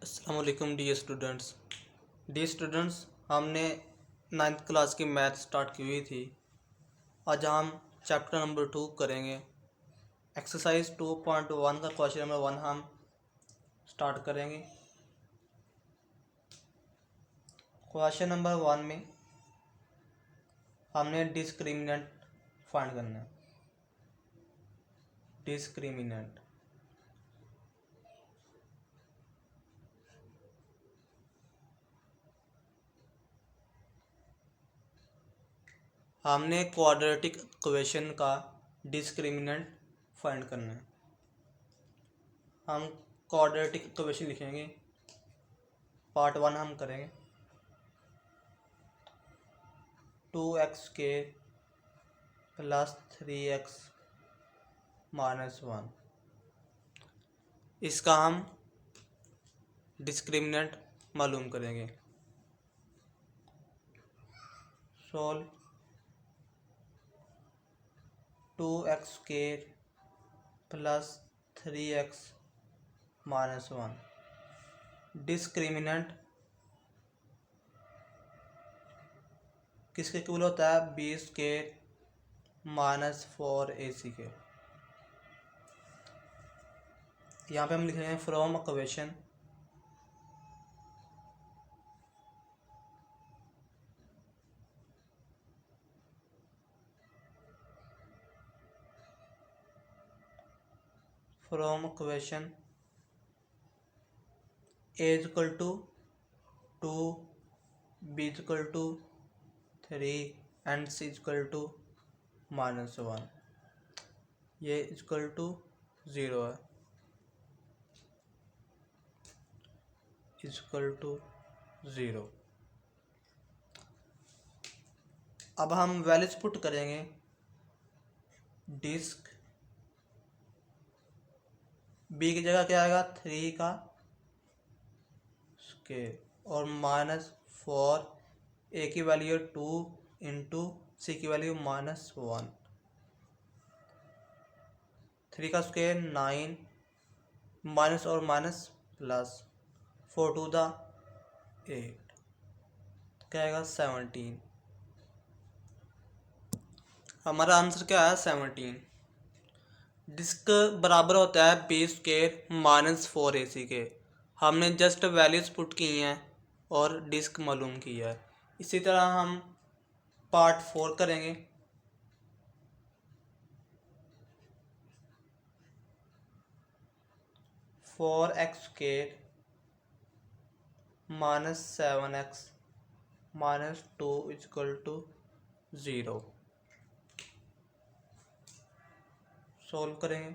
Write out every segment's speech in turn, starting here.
अस्सलाम वालेकुम dear students, हमने 9th क्लास की मैथ स्टार्ट की हुई थी। आज हम चैप्टर नंबर 2 करेंगे। एक्सरसाइज 2.1 का क्वेश्चन नंबर 1 हम स्टार्ट करेंगे। क्वेश्चन नंबर 1 में हमने डिस्क्रिमिनेंट फाइंड करना है। डिस्क्रिमिनेंट हमने क्वाड्रेटिक इक्वेशन का डिस्क्रिमिनेंट फाइंड करना है। हम क्वाड्रेटिक इक्वेशन लिखेंगे। पार्ट 1 हम करेंगे। 2x² + 3x - 1, इसका हम डिस्क्रिमिनेंट मालूम करेंगे। Solve 2x² + 3x - 1। डिस्क्रिमिनेंट किसके इक्वल होता है? b² - 4ac²। यहाँ पे हम लिख रहे हैं from equation a = 2, b = 3 and c = -1, ये इक्वल टू 0 है, इक्वल टू 0। अब हम वैल्यूज पुट करेंगे। डिस्क b की जगह क्या आएगा? 3 का स्क्वायर और -4, a की वैल्यू 2 इंटू c की वैल्यू -1, 3 का स्क्वायर 9, माइनस और माइनस प्लस, 4 × 2 = 8, क्या आएगा? 17। हमारा आंसर क्या है? 17। डिस्क बराबर होता है b² - 4ac के। हमने जस्ट वैल्यूज पुट की हैं और डिस्क मालूम किया है। इसी तरह हम पार्ट 4 करेंगे। (4x² - 7x - 2 = 0) सोल्व करेंगे।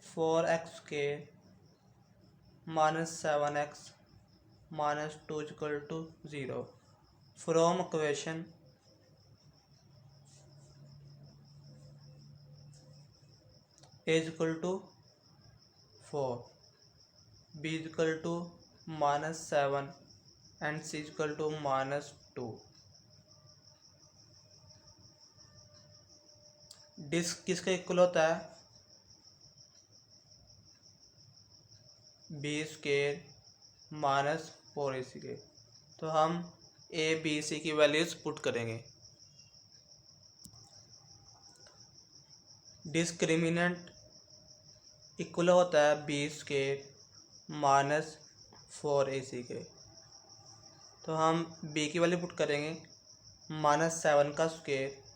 4x² - 7x - 2 = 0 from equation a = 4, b = -7 and c = -2। Disc किसका इक्वल होता है? b² - 4ac के। तो हम a b c की वैल्यूज पुट करेंगे। डिस्क्रिमिनेंट इक्वल होता है b² - 4ac के। तो हम b की वैल्यू पुट करेंगे। -7 का स्क्वायर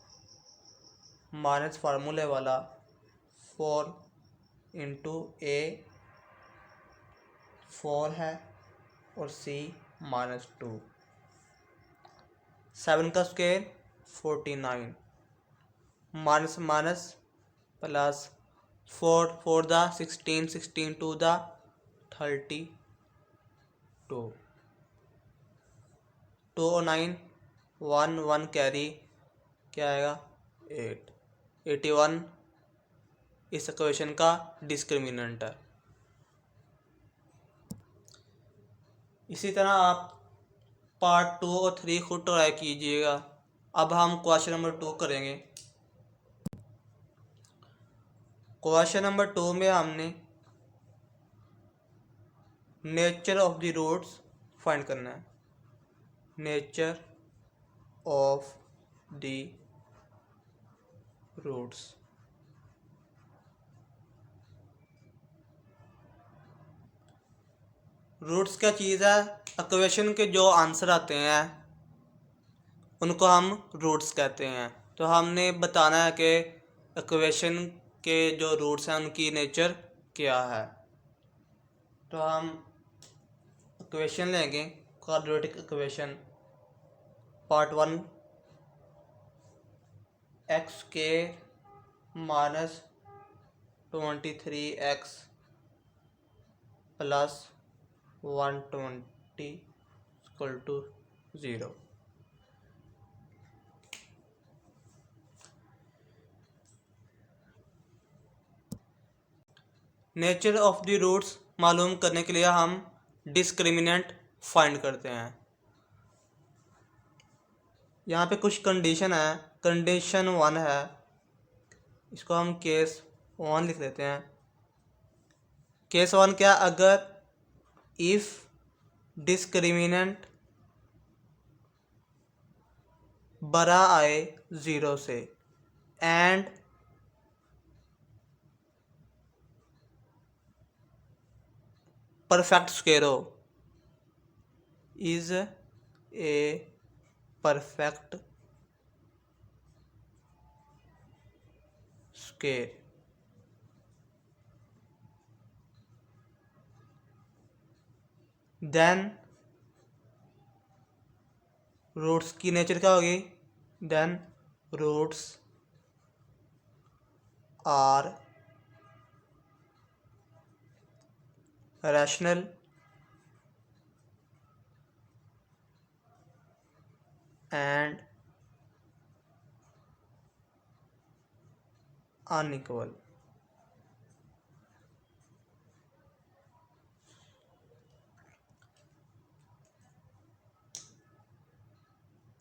माइनस फार्मूले वाला 4 इंटू a 4 है और c -2, 7 का स्क्वायर 49, माइनस माइनस प्लस, 4 4 दा 16, 16 2 दा 32, 2 और 9 1 1 कैरी, क्या आएगा? 8, 81 इस इक्वेशन का डिस्क्रिमिनेंट है। इसी तरह आप पार्ट 2 और 3 खुद ट्राई कीजिएगा। अब हम क्वेश्चन नंबर 2 करेंगे। क्वेश्चन नंबर 2 में हमने nature of the roots find करना है। Nature of the roots. Roots क्या चीज़ है? इक्वेशन के जो आंसर आते हैं उनको हम रूट्स कहते हैं। तो हमने बताना है कि इक्वेशन के जो रूट्स हैं उनकी नेचर क्या है। तो हम इक्वेशन लेंगे, क्वाड्रेटिक इक्वेशन पार्ट 1, एक्स के minus 23x plus 120 equal to 0। Nature of the roots मालूम करने के लिए हम डिस्क्रिमिनेंट फाइंड करते हैं। यहाँ पे कुछ कंडीशन है। कंडीशन 1 है, इसको हम केस 1 लिख लेते हैं। केस 1 क्या? अगर इफ डिस्क्रिमिनेंट बड़ा आए 0 से एंड परफेक्ट स्क्वायर हो, is a perfect square, then roots की नेचर क्या होगी? Then roots are rational and unequal.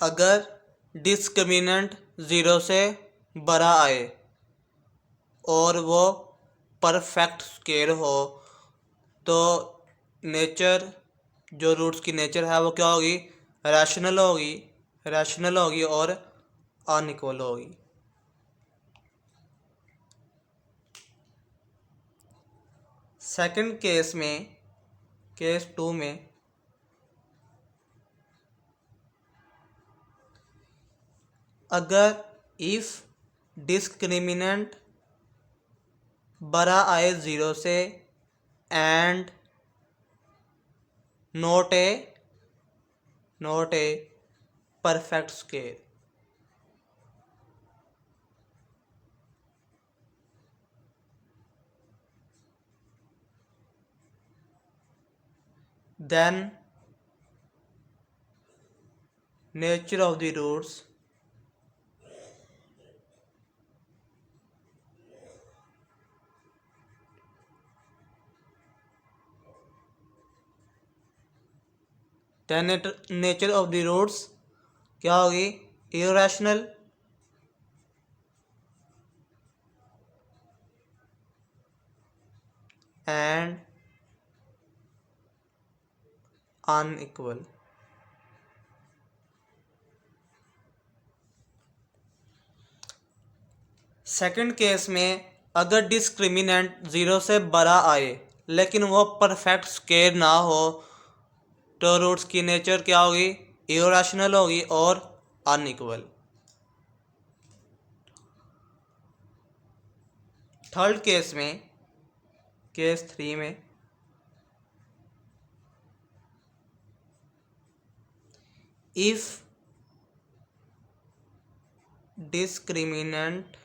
अगर डिस्क्रिमिनेंट 0 से बड़ा आए और वो परफेक्ट स्क्वायर हो तो नेचर, जो रूट्स की नेचर है वो क्या होगी? रैशनल होगी, रैशनल होगी और अनइक्वल होगी। सेकंड केस में, केस 2 में अगर इफ डिस्क्रिमिनेंट बड़ा आए 0 से and not a perfect square, then nature of the roots then nature of the roots क्या होगी? irrational and unequal। Second case में अगर डिस्क्रिमिनेंट 0 से बड़ा आए लेकिन वो परफेक्ट स्क्वायर ना हो तो रूट्स की नेचर क्या होगी? इरेशनल होगी और अनइक्वल। थर्ड केस में, केस 3 में if discriminant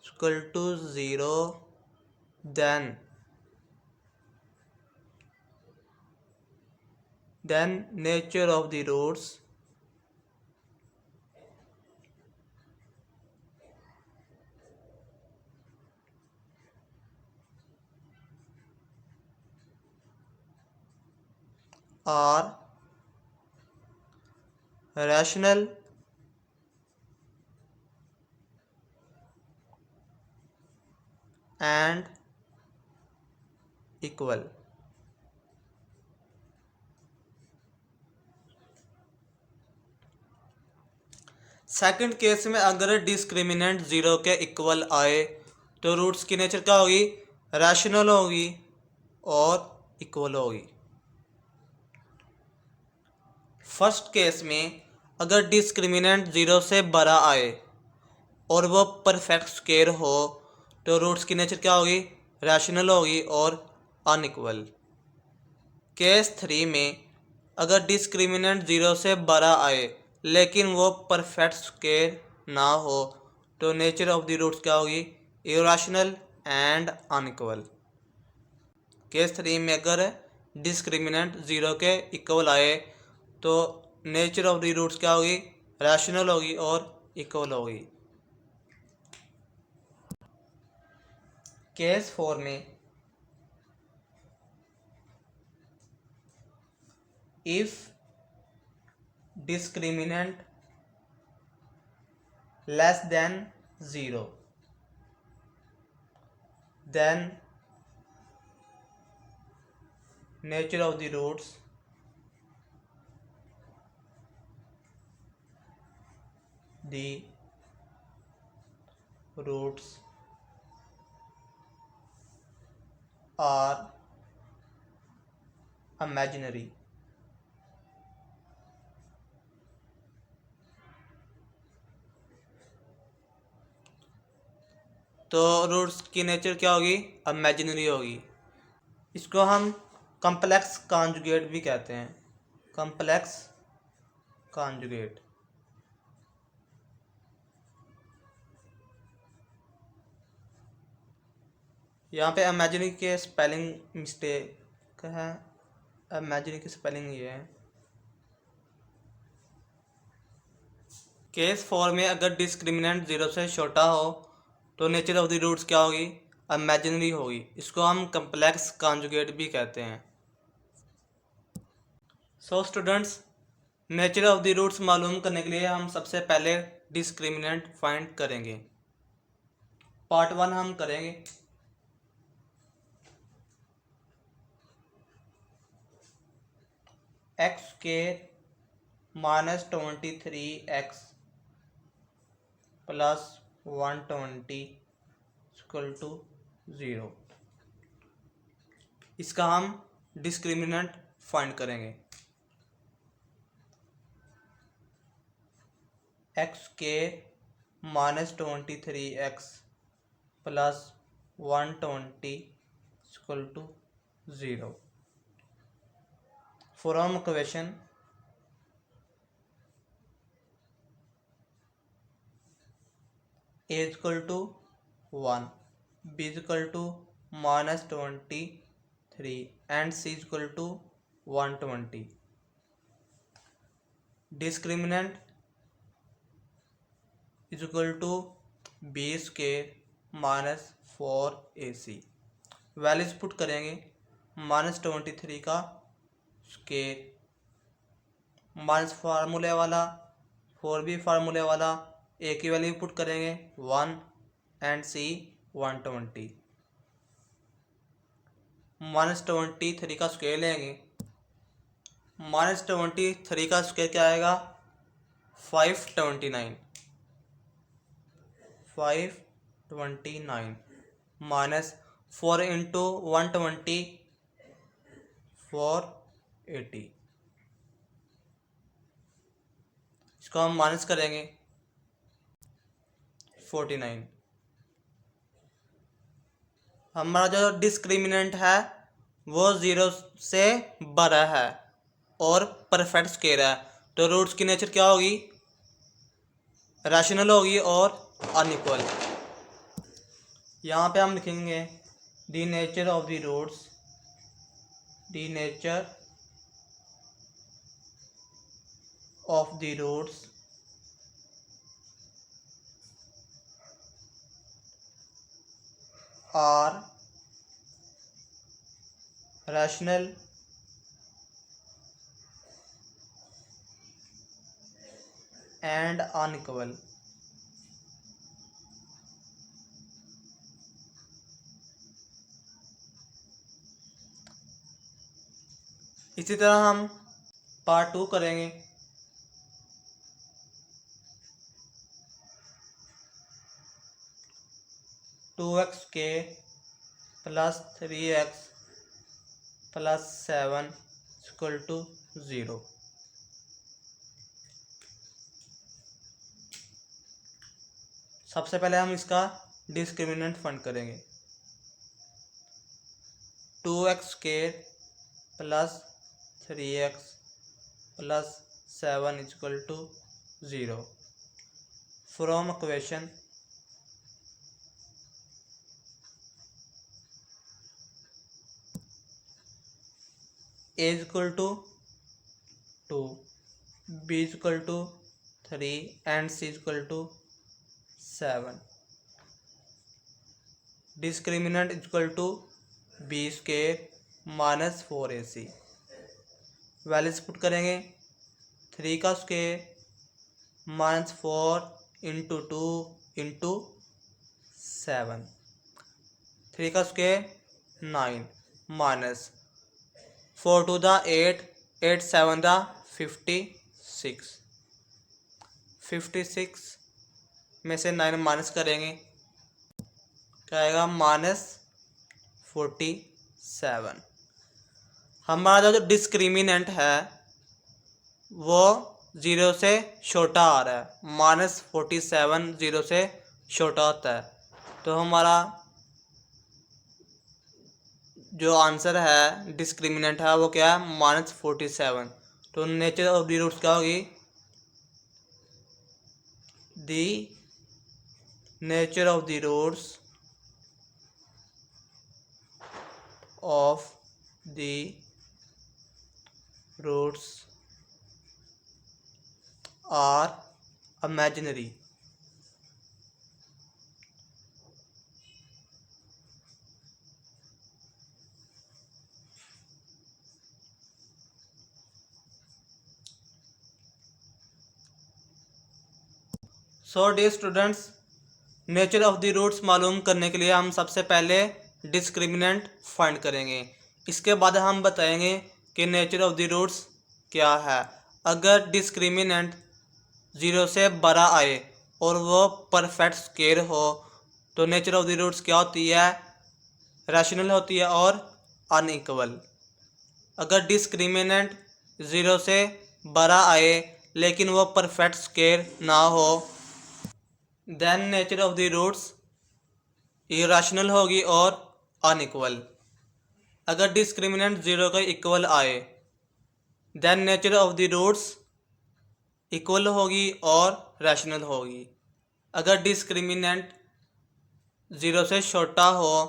equal to 0 then nature of the roots are rational and equal। Second case में अगर डिस्क्रिमिनेंट ज़ीरो के इक्वल आए तो रूट्स की नेचर क्या होगी, रैशनल होगी और इक्वल होगी। फर्स्ट केस में अगर डिस्क्रिमिनेंट ज़ीरो से बड़ा आए और वो परफेक्ट स्क्वायर हो तो रूट्स की नेचर क्या होगी, रैशनल होगी और अनइक्वल। केस 3 में अगर डिस्क्रिमिनेंट ज़ीरो से बड़ा आए लेकिन वो परफेक्ट स्क्वायर ना हो तो नेचर ऑफ द रूट्स क्या होगी, इरेशनल एंड अनइक्वल। केस 3 में अगर डिस्क्रिमिनेंट ज़ीरो के इक्वल आए तो नेचर ऑफ द रूट्स क्या होगी, रैशनल होगी और इक्वल होगी। केस 4 में if discriminant less than 0 then nature of the roots are imaginary। तो रूट्स की नेचर क्या होगी, इमेजिनरी होगी। इसको हम कॉम्प्लेक्स कॉन्जुगेट भी कहते हैं, कॉम्प्लेक्स कॉन्जुगेट। यहाँ पे इमेजिनरी के स्पेलिंग मिस्टेक है, इमेजिनरी की स्पेलिंग ये है। केस 4 में अगर डिस्क्रिमिनेंट ज़ीरो से छोटा हो तो नेचर ऑफ द रूट्स क्या होगी, इमेजिनरी होगी। इसको हम कॉम्प्लेक्स कॉन्जुगेट भी कहते हैं। So students, nature of the roots मालूम करने के लिए हम सबसे पहले डिस्क्रिमिनेंट फाइंड करेंगे। पार्ट 1 हम करेंगे। X square minus 23x plus 120 equal to 0। इसका हम डिस्क्रिमिनेंट फाइंड करेंगे। X square minus 23x plus 120 equal to 0। From equation a equal to 1, b equal to minus 23 and c equal to 120। Discriminant is equal to b square minus 4ac। Values put करेंगे, minus 23 का square minus फार्मूले वाला 4 भी फार्मूले वाला, ए की value put करेंगे 1 and C 120। Minus 23 का स्क्वायर लेंगे, माइनस 23 का स्क्वायर क्या आएगा, 529 माइनस 4 इंटू 120 480। इसको हम माइनस करेंगे 49। हमारा जो डिस्क्रिमिनेंट है वो 0 से बड़ा है और परफेक्ट स्क्वायर है तो रूट्स की नेचर क्या होगी, रैशनल होगी और अनइक्वल। यहाँ पे हम लिखेंगे the nature of the roots, the nature of the roots are rational and unequal. इसी तरह हम पार्ट 2 करेंगे। Plus 3x plus 7 equal to 0। सबसे पहले हम इसका डिस्क्रिमिनेंट फाइंड करेंगे। 2x² plus 3x plus 7 equal to 0 from equation a equal to 2, b equal to 3 and c equal to 7। Discriminant equal to b² minus 4ac। Values put करेंगे। 3 का square minus 4 into 2 into 7। 3 का square 9 minus 4 टू द 8, 8 7 द 56। 56 में से 9 minus करेंगे, क्या आएगा -47। हमारा जो डिस्क्रिमिनेंट है वो 0 से छोटा आ रहा है। -47 0 से छोटा होता है, तो हमारा जो आंसर है डिस्क्रिमिनेंट है वो क्या है -47। तो नेचर ऑफ द रूट्स क्या होगी, the nature of the roots of the roots are imaginary। So dear students, nature of the roots मालूम करने के लिए हम सबसे पहले डिस्क्रिमिनेंट फाइंड करेंगे। इसके बाद हम बताएंगे कि नेचर ऑफ द रूट्स क्या है। अगर डिस्क्रिमिनेंट 0 से बड़ा आए और वो परफेक्ट स्क्वायर हो तो नेचर ऑफ द रूट्स क्या होती है, रैशनल होती है और अनइक्वल। अगर डिस्क्रिमिनेंट 0 से बड़ा आए लेकिन वो परफेक्ट स्क्वायर ना हो then nature of the roots irrational होगी और अनइक्वल। अगर डिस्क्रिमिनेंट 0 का इक्वल आए then nature of the roots equal होगी और रैशनल होगी। अगर डिस्क्रिमिनेंट 0 से छोटा हो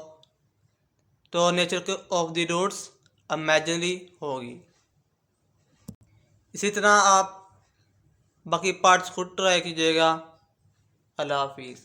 तो nature of the roots imaginary होगी। इसी तरह आप बाकी पार्ट्स खुद ट्राई कीजिएगा। अल्लाह हाफिज़।